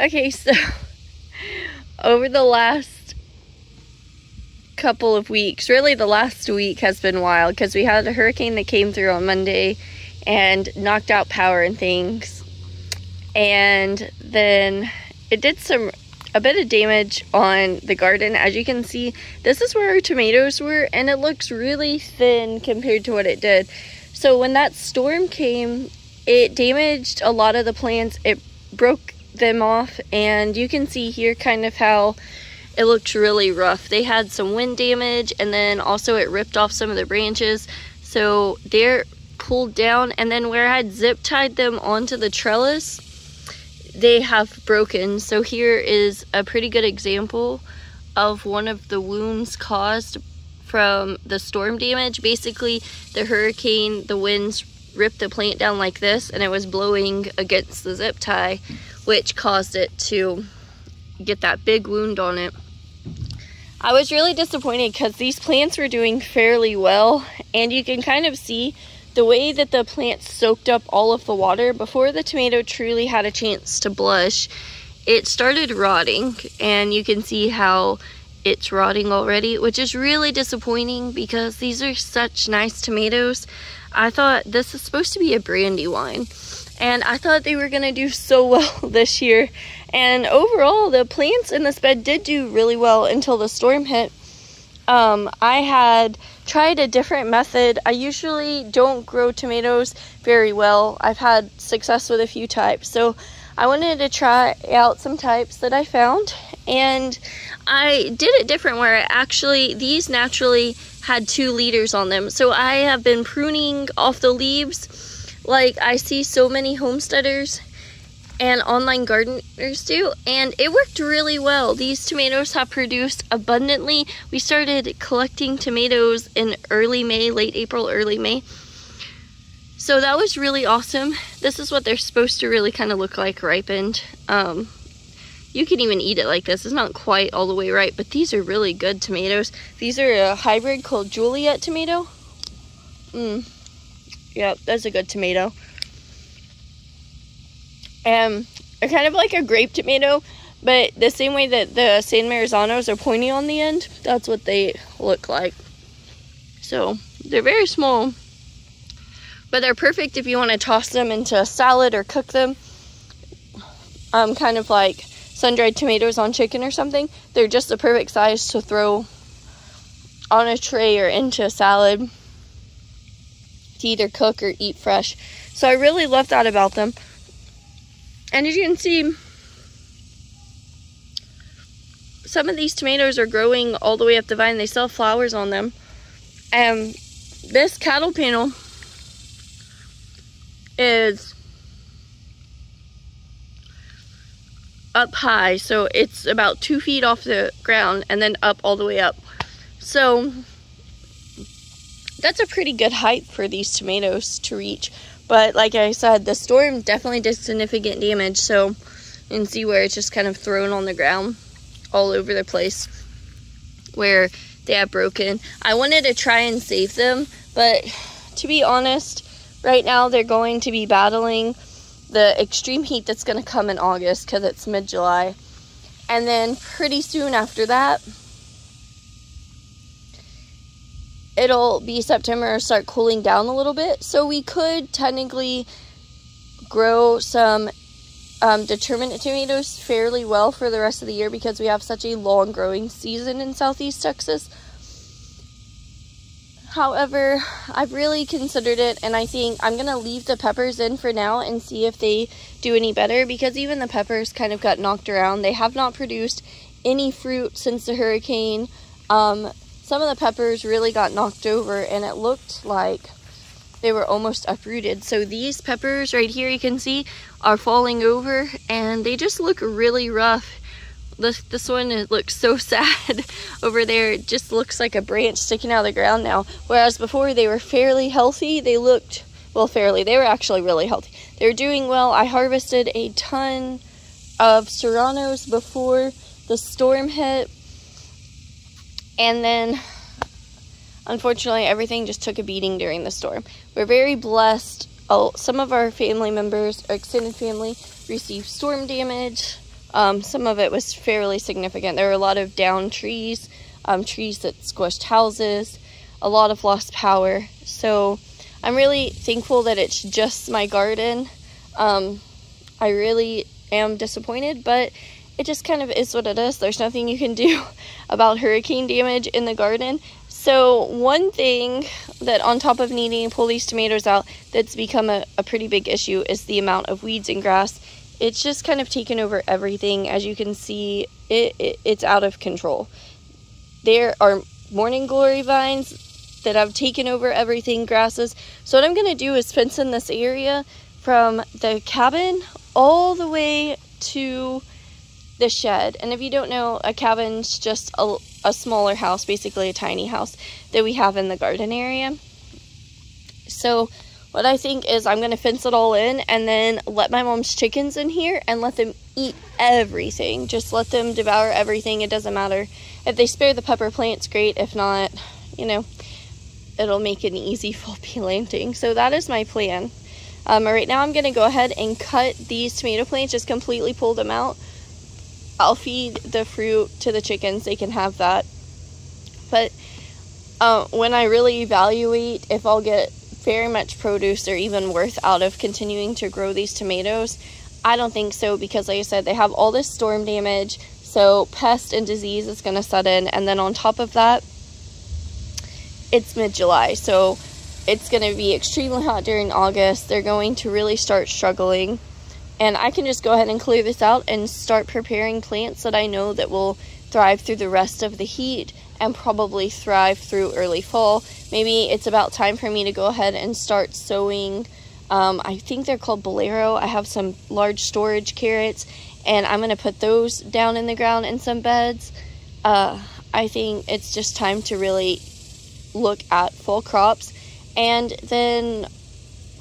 Okay, so over the last couple of weeks, really the last week has been wild because we had a hurricane that came through on Monday and knocked out power and things, and then it did a bit of damage on the garden. As you can see, this is where our tomatoes were, and it looks really thin compared to what it did. So when that storm came, it damaged a lot of the plants. It broke them off, and you can see here kind of how it looked really rough. They had some wind damage, and then also it ripped off some of the branches, so they're pulled down. And then where I had zip tied them onto the trellis, they have broken. So here is a pretty good example of one of the wounds caused from the storm damage. Basically, the hurricane, the winds ripped the plant down like this, and it was blowing against the zip tie, which caused it to get that big wound on it. I was really disappointed because these plants were doing fairly well, and you can kind of see the way that the plants soaked up all of the water before the tomato truly had a chance to blush. It started rotting, and you can see how it's rotting already, which is really disappointing because these are such nice tomatoes. I thought this is supposed to be a Brandywine, and I thought they were gonna do so well this year. And overall, the plants in this bed did do really well until the storm hit. I had tried a different method. I usually don't grow tomatoes very well. I've had success with a few types, so I wanted to try out some types that I found, and I did it different where these naturally had 2 leaders on them. So I have been pruning off the leaves like I see so many homesteaders and online gardeners do, and it worked really well. These tomatoes have produced abundantly. We started collecting tomatoes in early May, late April, early May. So that was really awesome. This is what they're supposed to really kind of look like ripened. You can even eat it like this. It's not quite all the way ripe, but these are really good tomatoes. These are a hybrid called Juliet tomato. Yeah, that's a good tomato. And they're kind of like a grape tomato, but the same way that the San Marizanos are pointy on the end, that's what they look like. So they're very small, but they're perfect if you want to toss them into a salad or cook them. Kind of like sun-dried tomatoes on chicken or something. They're just the perfect size to throw on a tray or into a salad to either cook or eat fresh. So I really love that about them. And as you can see, some of these tomatoes are growing all the way up the vine. They still have flowers on them. And this cattle panel is up high, so it's about 2 feet off the ground and then up all the way up. So that's a pretty good height for these tomatoes to reach. But like I said, the storm definitely did significant damage, so you can see where it's just kind of thrown on the ground all over the place where they have broken. I wanted to try and save them, but to be honest, right now they're going to be battling the extreme heat that's going to come in August because it's mid-July. And then pretty soon after that, it'll be September and start cooling down a little bit. So we could technically grow some determinate tomatoes fairly well for the rest of the year because we have such a long growing season in Southeast Texas. However, I've really considered it, and I think I'm going to leave the peppers in for now and see if they do any better, because even the peppers kind of got knocked around. They have not produced any fruit since the hurricane. Some of the peppers really got knocked over, and it looked like they were almost uprooted. So these peppers right here, you can see, are falling over, and they just look really rough. This one, it looks so sad over there. It just looks like a branch sticking out of the ground now. Whereas before they were fairly healthy. They looked, well, fairly. They were actually really healthy. They were doing well. I harvested a ton of serranos before the storm hit. And then, unfortunately, everything just took a beating during the storm. We're very blessed. Some of our family members, our extended family, received storm damage Some of it was fairly significant. There were a lot of downed trees, trees that squished houses, a lot of lost power. So I'm really thankful that it's just my garden. I really am disappointed, but it just kind of is what it is. There's nothing you can do about hurricane damage in the garden. So one thing that, on top of needing to pull these tomatoes out, that's become a pretty big issue is the amount of weeds and grass. It's just kind of taken over everything. As you can see, it's out of control. There are morning glory vines that have taken over everything, grasses. So what I'm going to do is fence in this area from the cabin all the way to the shed. And if you don't know, a cabin's just a smaller house, basically a tiny house that we have in the garden area. So what I think is I'm going to fence it all in and then let my mom's chickens in here and let them eat everything. Just let them devour everything. It doesn't matter. If they spare the pepper plants, great. If not, you know, it'll make an easy fall planting. So that is my plan. Right now I'm going to go ahead and cut these tomato plants, just completely pull them out. I'll feed the fruit to the chickens. They can have that. But when I really evaluate if I'll get very much produce or even worth out of continuing to grow these tomatoes, I don't think so, because like I said, they have all this storm damage. So pest and disease is going to set in. And then on top of that, it's mid-July. So it's going to be extremely hot during August. They're going to really start struggling. And I can just go ahead and clear this out and start preparing plants that I know that will thrive through the rest of the heat and probably thrive through early fall. Maybe it's about time for me to go ahead and start sowing. I think they're called Bolero. I have some large storage carrots, and I'm going to put those down in the ground in some beds. I think it's just time to really look at fall crops. And then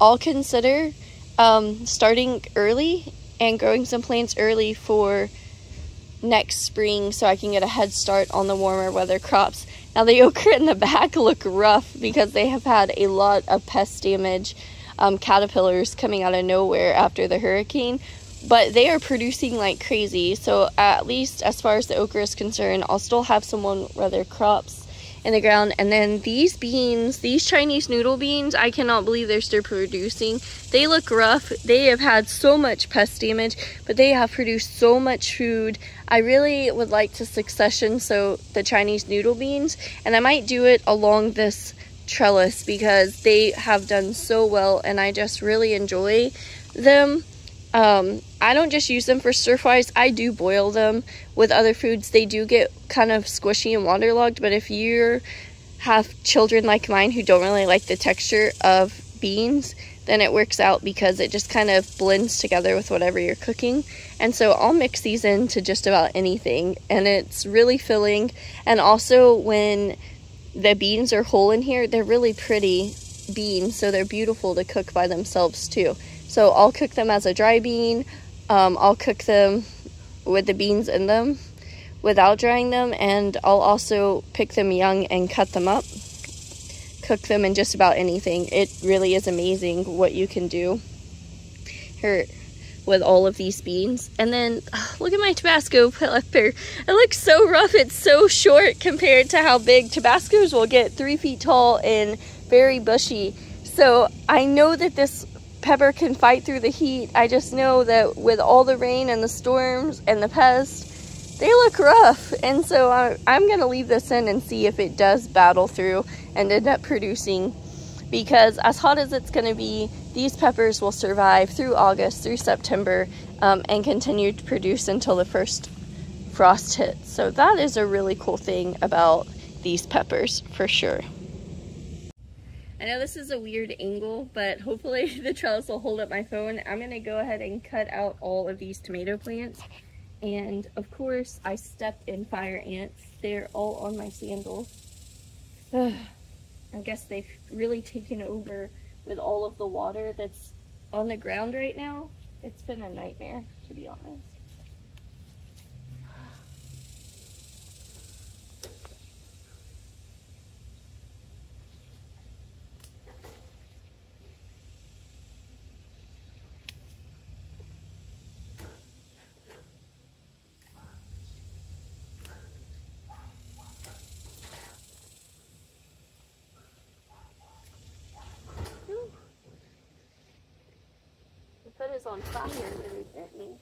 I'll consider starting early and growing some plants early for next spring so I can get a head start on the warmer weather crops. Now the okra in the back look rough because they have had a lot of pest damage, caterpillars coming out of nowhere after the hurricane, but they are producing like crazy. So at least as far as the okra is concerned, I'll still have some warm weather crops in the ground. And then these beans, these Chinese noodle beans, I cannot believe they're still producing. They look rough. They have had so much pest damage, but they have produced so much food. I really would like to succession sow the Chinese noodle beans, and I might do it along this trellis because they have done so well and I just really enjoy them. I don't just use them for stir fries. I do boil them with other foods. They do get kind of squishy and waterlogged, but if you have children like mine who don't really like the texture of beans, then it works out because it just kind of blends together with whatever you're cooking. And so I'll mix these into just about anything, and it's really filling. And also when the beans are whole in here, they're really pretty beans, so they're beautiful to cook by themselves too. So I'll cook them as a dry bean. I'll cook them with the beans in them without drying them, and I'll also pick them young and cut them up. Cook them in just about anything. It really is amazing what you can do here with all of these beans. And then look at my Tabasco pepper. It looks so rough. It's so short compared to how big Tabascos will get, 3 feet tall and very bushy. So I know that this pepper can fight through the heat. I just know that with all the rain and the storms and the pests, they look rough. And so I'm going to leave this in and see if it does battle through and end up producing, because as hot as it's going to be, these peppers will survive through August, through September, and continue to produce until the first frost hits. So that is a really cool thing about these peppers for sure. I know this is a weird angle, but hopefully the trellis will hold up my phone. I'm going to go ahead and cut out all of these tomato plants. And of course, I stepped in fire ants. They're all on my sandals. I guess they've really taken over with all of the water that's on the ground right now. It's been a nightmare, to be honest. is on fire really gently.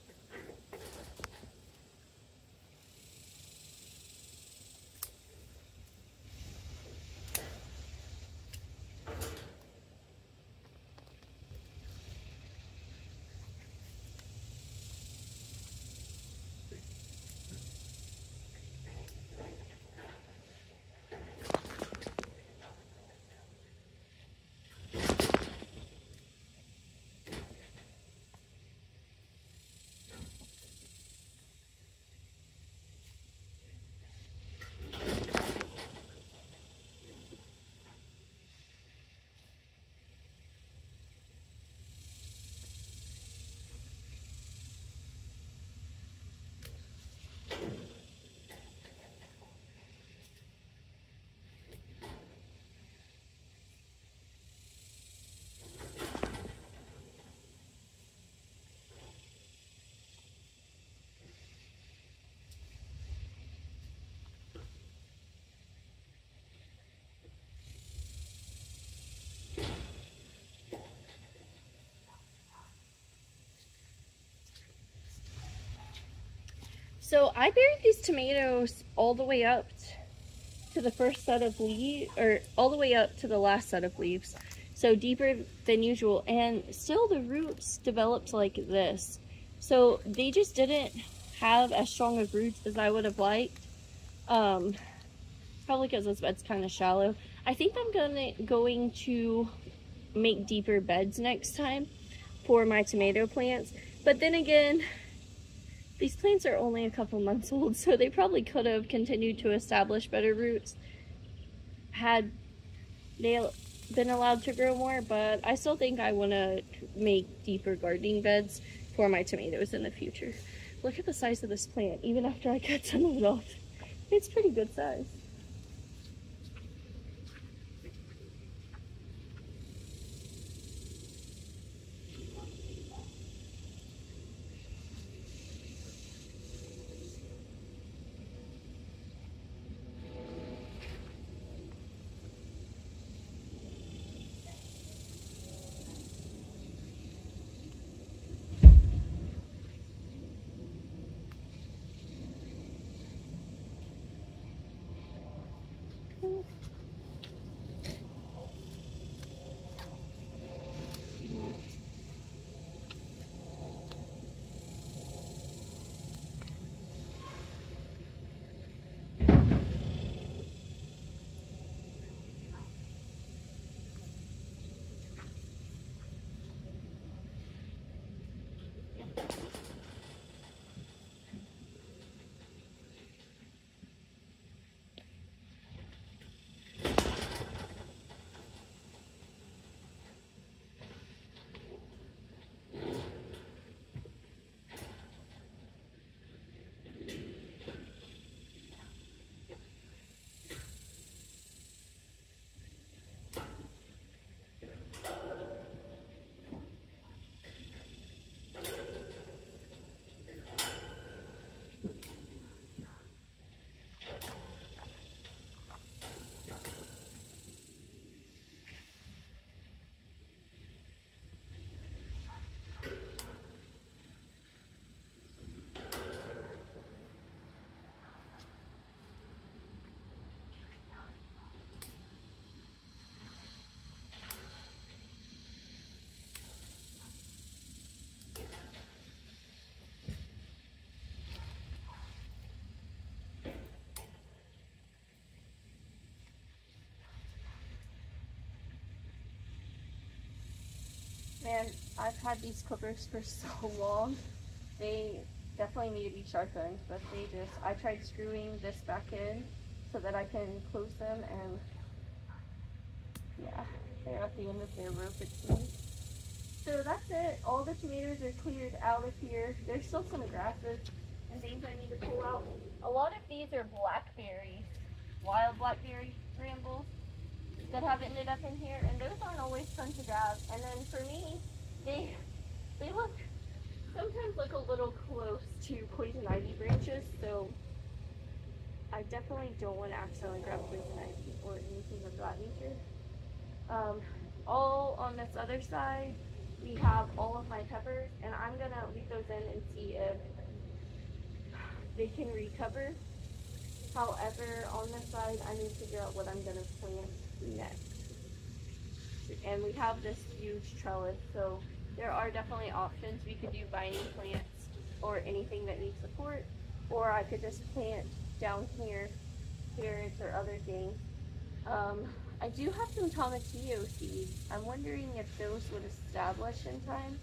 So I buried these tomatoes all the way up to the first set of leaves, or all the way up to the last set of leaves. So deeper than usual, and still the roots developed like this. So they just didn't have as strong of roots as I would have liked. Probably because this bed's kind of shallow. I think I'm going to make deeper beds next time for my tomato plants. But then again, these plants are only a couple months old, so they probably could have continued to establish better roots had they been allowed to grow more, but I still think I want to make deeper gardening beds for my tomatoes in the future. Look at the size of this plant, even after I cut some of it off. It's pretty good size. Man, I've had these clippers for so long. They definitely need to be sharpened, but I tried screwing this back in so that I can close them, and yeah, they're at the end of their rope, it seems. So that's it. All the tomatoes are cleared out of here. There's still some grasses and things I need to pull out. A lot of these are blackberries, wild blackberry brambles that have ended up in here, and those aren't always fun to grab. And then for me, they sometimes look a little close to poison ivy branches, so I definitely don't want to accidentally grab poison ivy or anything of that nature. All on this other side, we have all of my peppers, and I'm gonna leave those in and see if they can recover. However, on this side, I need to figure out what I'm gonna plant next. And we have this huge trellis, so there are definitely options. We could do vining plants or anything that needs support, or I could just plant down here carrots or other things. I do have some tomatillo seeds. I'm wondering if those would establish in time.